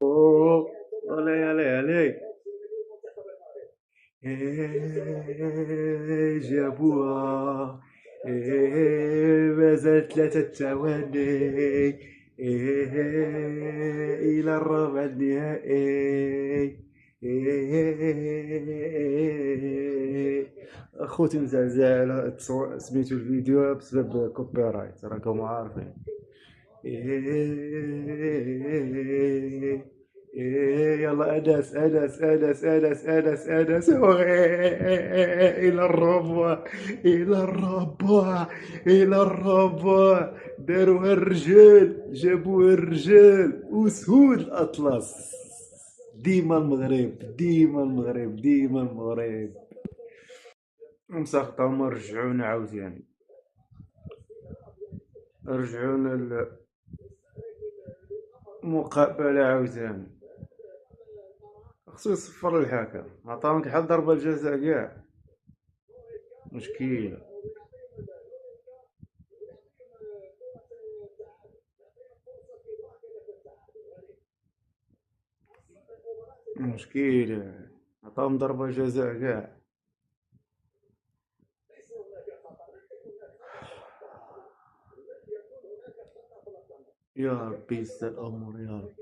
أوه، علي علي علي. إيه جابوها. إيه مازال 3 ثواني. إيه إلى الربع النهائي. إيه أخوتي مزعزع على سميتو الفيديو بسبب كوبي رايت راكم عارفين. إيه إيه يلا أنس أنس أنس أنس أنس أنس إلى الربع إلى الربع إلى الربع. داروها الرجال جابوها الرجال وسهود الأطلس. ديما المغرب ديما المغرب ديما المغرب. مسخطة هما رجعونا عاوتاني رجعونا المقابلة عاوتاني. خصو يصفر الحكم عطاهم كحل ضربة الجزاء كاع مشكلة. مشكلة عطاهم ضربة جزاء كاع. يا ربي يسر الأمور يا ربي.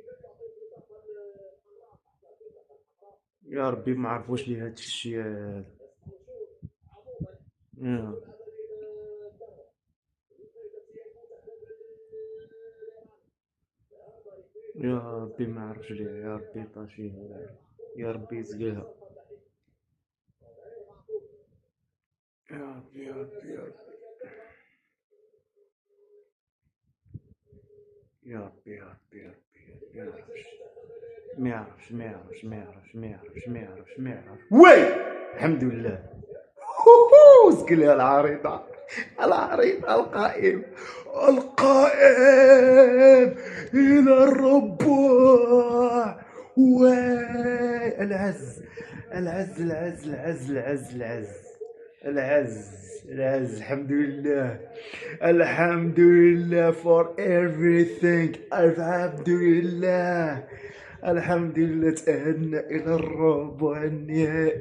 يا ربي ما عرفوش لي هاد الشي هذا. يا يا ربي ما عرفش ليه. يا ربي طاشيها. يا ربي يسقيها. يا ربي يا ربي يا ربي يا ربي يا ربي يا ربي. يا ربي ما يعرفش ما يعرفش ما يعرفش ما يعرفش ما يعرفش ما يعرفش وي. الحمد لله. سقلها العريضة. العريضة القائم. القائم إلى الربوع. واي العز العز العز العز العز العز العز العز. الحمد لله الحمد لله for everything. الحمد لله الحمد لله. تأهلنا إلى الربع النهائي.